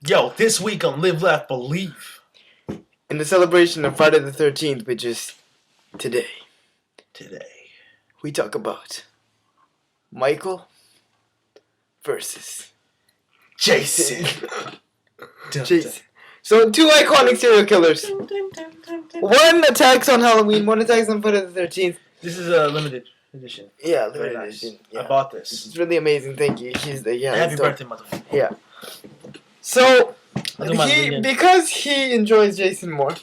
Yo, this week on Live, Laugh, Believe. In the celebration of Friday the 13th, which is today, we talk about Michael versus Jason. Jason. So, two iconic serial killers. One attacks on Halloween, one attacks on Friday the 13th. This is a limited edition. Yeah, limited edition. Yeah. I bought this. It's really amazing. Thank you. Happy birthday, motherfucker. Yeah. So, because because he enjoys Jason more,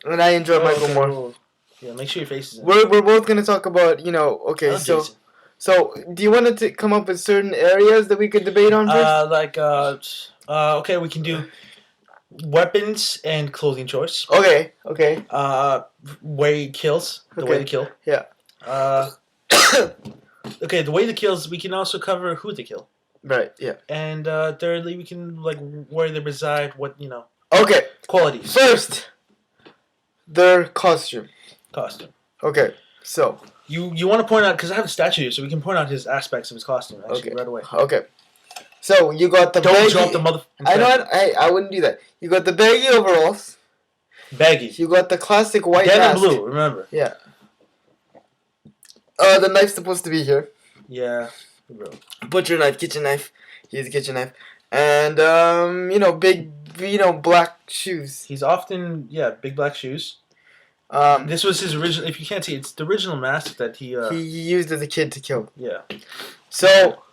and I enjoy Michael more. Yeah, make sure your face is in. We're both gonna talk about, okay, so Jason. So do you want to come up with certain areas that we could debate on first? Okay, we can do weapons and clothing choice. Okay. Way he kills, the way to kill. Yeah. Okay, the way to kills. We can also cover who to kill. Right. Yeah. And thirdly, we can where they reside, Okay. Qualities. First, their costume. Okay. So you want to point out, because I have a statue here, so we can point out his aspects of his costume right away. Okay. So you got the Don't drop the mother. I wouldn't do that. You got the baggy overalls. Baggy. You got the classic white Dead mask. and blue. Remember. Yeah. The knife's supposed to be here. Yeah. Butcher knife, kitchen knife. He's a kitchen knife. And big, black shoes. He's often big black shoes. This was his original. If you can't see, it's the original mask that he used as a kid to kill. Yeah. So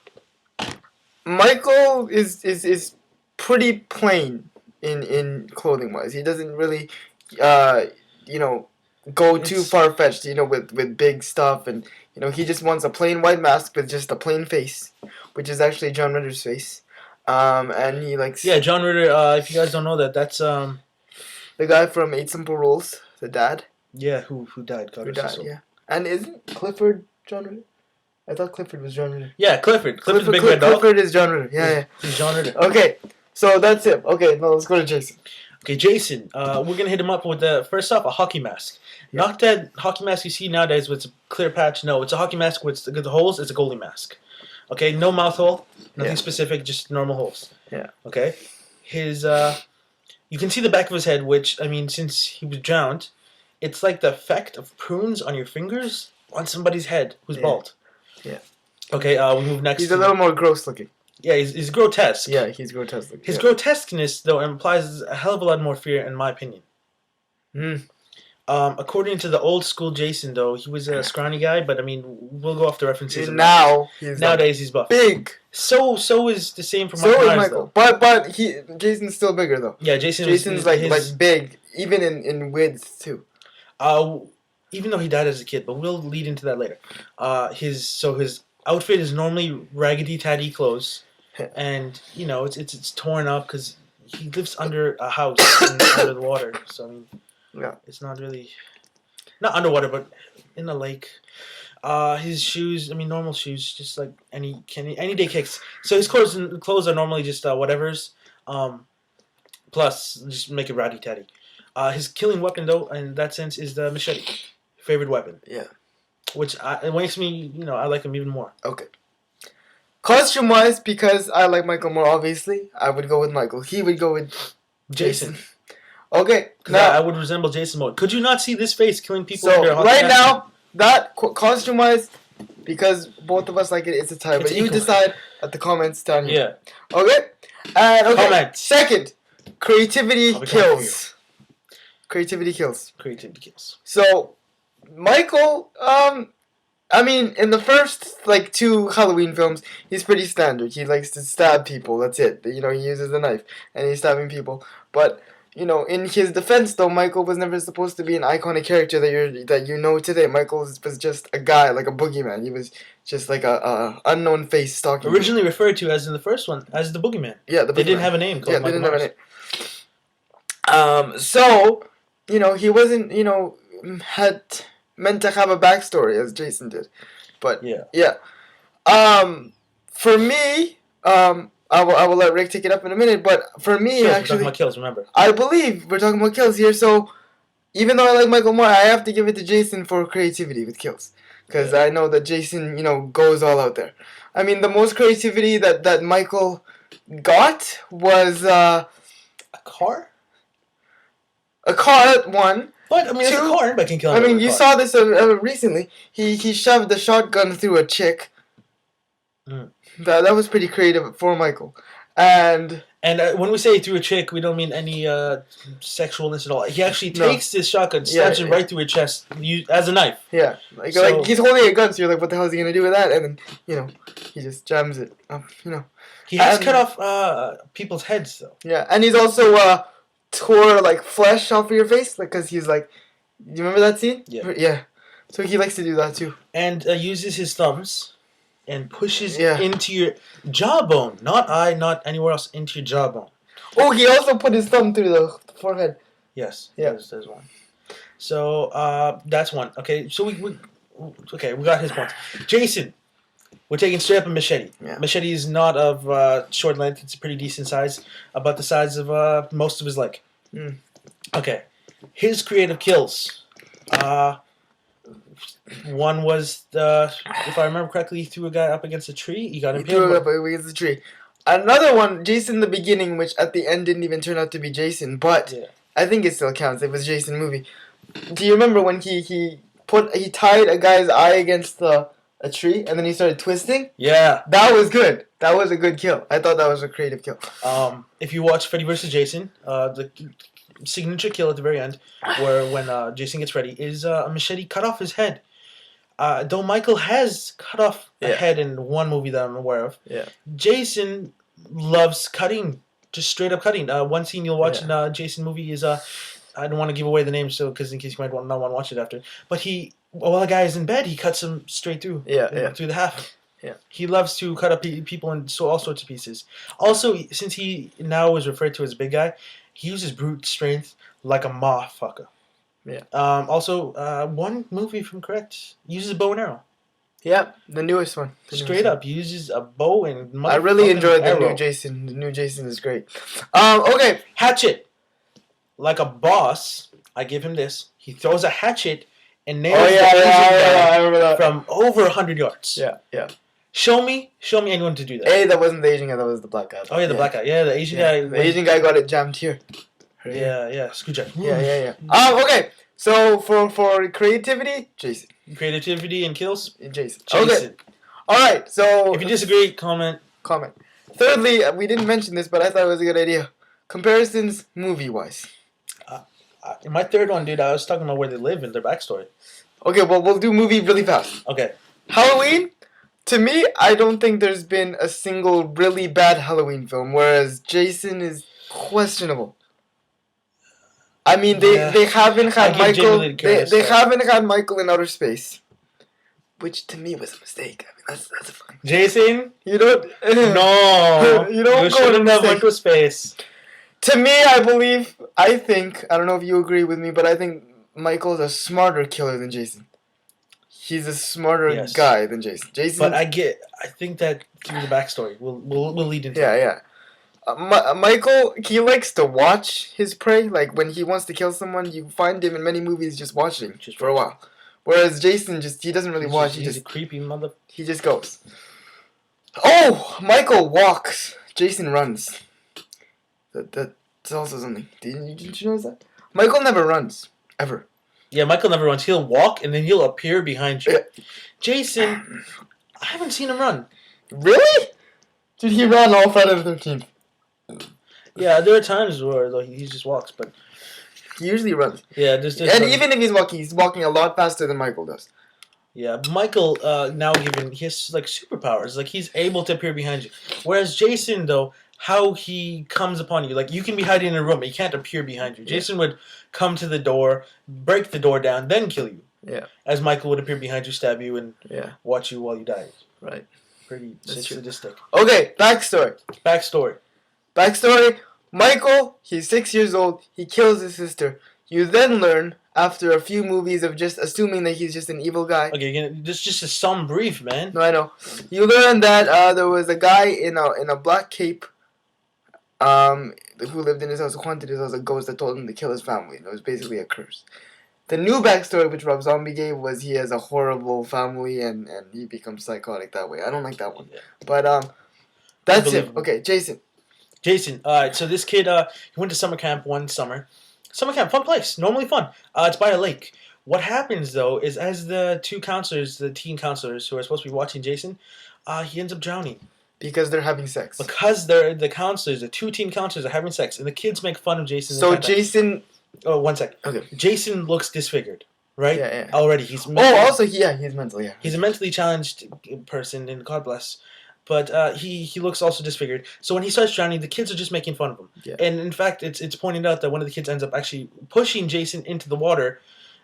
Michael is pretty plain in clothing wise. He doesn't really go too far fetched. With big stuff, and he just wants a plain white mask with just a plain face, which is actually John Ritter's face. And he likes John Ritter. If you guys don't know that's the guy from 8 Simple Rules. The dad? Yeah, who died. Who died, yeah. And isn't Clifford John Ritter? I thought Clifford was John Ritter. Yeah, Clifford. Clifford the big red dog. Clifford is John Ritter. Yeah. He's John Ritter. Okay, so that's it. Okay, now let's go to Jason. Okay, Jason. We're going to hit him up with, first off, a hockey mask. Yeah. Not that hockey mask you see nowadays with a clear patch. No, it's a hockey mask with the holes. It's a goalie mask. Okay, no mouth hole. Nothing specific, just normal holes. Yeah. Okay? His, you can see the back of his head, which, since he was drowned, it's like the effect of prunes on your fingers on somebody's head who's bald. Yeah. Okay, we move next. He's a little more gross looking. Yeah, he's grotesque. Yeah, he's grotesque looking. His grotesqueness, though, implies a hell of a lot more fear, in my opinion. According to the old school Jason, though, he was a scrawny guy, but we'll go off the references. Nowadays he's buff. Big. So is the same for Michael. But Jason's still bigger though. Yeah, Jason's like big, even in width too. Even though he died as a kid, but we'll lead into that later. His outfit is normally raggedy tatty clothes, and it's torn up because he lives under a house under the water. So it's not really not underwater, but in a lake. His shoes, normal shoes, just like any day kicks. So his clothes are normally just whatever's. Plus, just make it ratty tatty. His killing weapon, though, in that sense, is the machete. Favorite weapon. Yeah. Which it makes me, I like him even more. Okay. Costume-wise, because I like Michael more, obviously, I would go with Michael. He would go with Jason. Okay. Now I would resemble Jason more. Could you not see this face killing people? So right now, that costume-wise, because both of us like it, it's a tie. But you decide at the comments down here. Yeah. Okay. And Comments. Second, creativity kills. Creativity kills. So, Michael, in the first, 2 Halloween films, he's pretty standard. He likes to stab people, that's it. He uses a knife, and he's stabbing people. But, in his defense, though, Michael was never supposed to be an iconic character that you know today. Michael was just a guy, like a boogeyman. He was just like a unknown face stalking. Originally referred to as in the first one, as the boogeyman. Yeah, they didn't have a name called Michael Myers. So, he wasn't, had meant to have a backstory as Jason did. But, yeah. For me, I will let Rick take it up in a minute, but for me, actually... We're talking about kills, remember. I believe we're talking about kills here, so even though I like Michael more, I have to give it to Jason for creativity with kills. Because I know that Jason, goes all out there. The most creativity that Michael got was car? A car, one. But, I mean, it's a car. Anybody can kill him. I mean, you saw this recently. He shoved the shotgun through a chick. Mm. That was pretty creative for Michael. And when we say through a chick, we don't mean any sexualness at all. He actually takes this shotgun, stabs it right through her chest as a knife. Yeah, like he's holding a gun, so you're like, what the hell is he gonna do with that? And then he just jams it up. He has cut off people's heads though. Yeah, and he's also tore like flesh off of your face, like because he's like, you remember that scene? Yeah. Yeah. So he likes to do that too. And uses his thumbs. And pushes into your jawbone, not anywhere else, into your jawbone. Oh, he also put his thumb through the forehead. Yes, there's one. So that's one. Okay, so we got his points. Jason, we're taking straight up a machete. Yeah. Machete is not of short length; it's a pretty decent size, about the size of most of his leg. Mm. Okay, his creative kills. One was, if I remember correctly, he threw a guy up against a tree. He got impaled. He threw it up against the tree. Another one, Jason in the beginning, which at the end didn't even turn out to be Jason, but I think it still counts. It was Jason movie. Do you remember when he tied a guy's eye against a tree and then he started twisting? Yeah. That was good. That was a good kill. I thought that was a creative kill. If you watch Freddy vs. Jason, the signature kill at the very end, where when Jason gets ready, is a machete cut off his head. Though Michael has cut off a head in one movie that I'm aware of, Jason loves cutting, just straight up cutting. One scene you'll watch in a Jason movie is I don't want to give away the name, because in case you might not want to watch it after. But while the guy is in bed, he cuts him straight through, through the half. Yeah, he loves to cut up people in all sorts of pieces. Also, since he now is referred to as a big guy, he uses brute strength like a motherfucker. Yeah. Also, one movie, if I'm correct, uses a bow and arrow. Yeah, the newest one. Straight up, uses a bow and I really enjoyed the new Jason. The new Jason is great. Okay. Hatchet. Like a boss, I give him this. He throws a hatchet and nails the Asian guy from over 100 yards. Yeah, yeah. Show me anyone to do that. Hey, that wasn't the Asian guy, that was the black guy. Oh, yeah, the black guy. Yeah, the Asian guy. The Asian guy got it jammed here. Yeah, Screwjack. Yeah. Okay. So for creativity, Jason. Creativity and kills, Jason. Okay. All right. So if you disagree, comment. Thirdly, we didn't mention this, but I thought it was a good idea. Comparisons, movie-wise. In my third one, dude, I was talking about where they live and their backstory. Okay. Well, we'll do movie really fast. Okay. Halloween. To me, I don't think there's been a single really bad Halloween film, whereas Jason is questionable. I mean, they haven't had Michael. They haven't had Michael in outer space, which to me was a mistake. I mean, that's a fucking Jason. You don't. No. You don't go to Michael space. To me, I think. I don't know if you agree with me, but I think Michael's a smarter killer than Jason. He's a smarter guy than Jason. But I think that through the backstory, we'll lead into. Yeah. Michael, he likes to watch his prey. Like, when he wants to kill someone, you find him in many movies just watching for a while. Whereas Jason, he doesn't really watch. He's a creepy mother. He just goes. Oh! Michael walks. Jason runs. That's also something. Didn't you notice that? Michael never runs. Ever. Yeah, Michael never runs. He'll walk, and then he'll appear behind you. Yeah. Jason, I haven't seen him run. Really? Dude, he ran all Friday the 13th. Yeah, there are times where he just walks, but he usually runs. Yeah, even if he's walking a lot faster than Michael does. Yeah, Michael now he has like superpowers, like he's able to appear behind you. Whereas Jason, though, how he comes upon you, like you can be hiding in a room, but he can't appear behind you. Jason would come to the door, break the door down, then kill you. Yeah. As Michael would appear behind you, stab you, and watch you while you die. Right. Pretty sadistic. Okay, backstory. Michael, he's 6 years old. He kills his sister. You then learn, after a few movies of just assuming that he's just an evil guy. Okay, again, this is just some brief, man. No, I know. You learn that there was a guy in a black cape who lived in his house, who haunted his house, a ghost that told him to kill his family. And it was basically a curse. The new backstory which Rob Zombie gave was he has a horrible family and he becomes psychotic that way. I don't like that one. Yeah. But that's it. Okay, Jason. Jason. So this kid, he went to summer camp one summer. Summer camp, fun place, normally fun. It's by a lake. What happens though is as the two counselors, the teen counselors who are supposed to be watching Jason, he ends up drowning. Because they're having sex. Because they're the counselors, the two teen counselors are having sex, and the kids make fun of Jason. So Jason. Oh, 1 second. Okay. Jason looks disfigured, right? Yeah. Already, he's. He's mentally. Yeah. He's a mentally challenged person, and God bless. But he looks also disfigured. So when he starts drowning, the kids are just making fun of him. Yeah. And in fact, it's pointed out that one of the kids ends up actually pushing Jason into the water,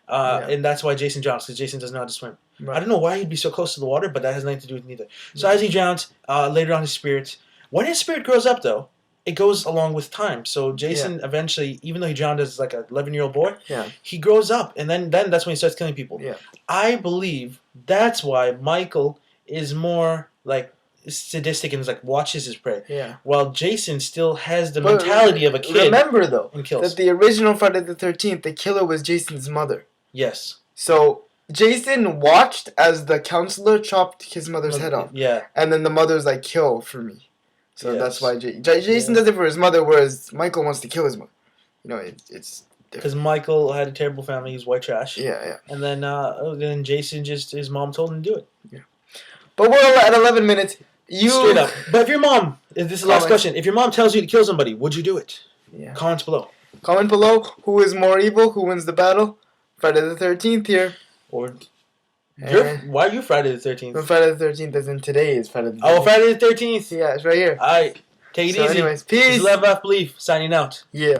and that's why Jason drowns, because Jason doesn't know how to swim. Right. I don't know why he'd be so close to the water, but that has nothing to do with neither. So as he drowns, later on his spirit, when his spirit grows up though, it goes along with time. So Jason eventually, even though he drowned as like an 11-year-old boy, he grows up, and then that's when he starts killing people. Yeah. I believe that's why Michael is more like sadistic and is like watches his prey. Yeah. While Jason still has the mentality of a kid. Remember though, and kills. that the original Friday the 13th, the killer was Jason's mother. Yes. So Jason watched as the counselor chopped his mother's head off. Yeah. And then the mother's like, kill for me. So that's why Jason does it for his mother, whereas Michael wants to kill his mother. You know, it's because Michael had a terrible family. He's white trash. Yeah. And then Jason just, his mom told him to do it. Yeah. But we're at 11 minutes. Straight up. But if your mom, this is the last question, if your mom tells you to kill somebody, would you do it? Yeah. Comments below. Comment below who is more evil, who wins the battle. Friday the 13th here. Or why are you Friday the 13th? No, Friday the 13th as in today is Friday the 13th. Oh, Friday the 13th. Yeah, it's right here. Alright. Take it easy. Anyways, peace. This is Love Laugh Believe signing out. Yeah.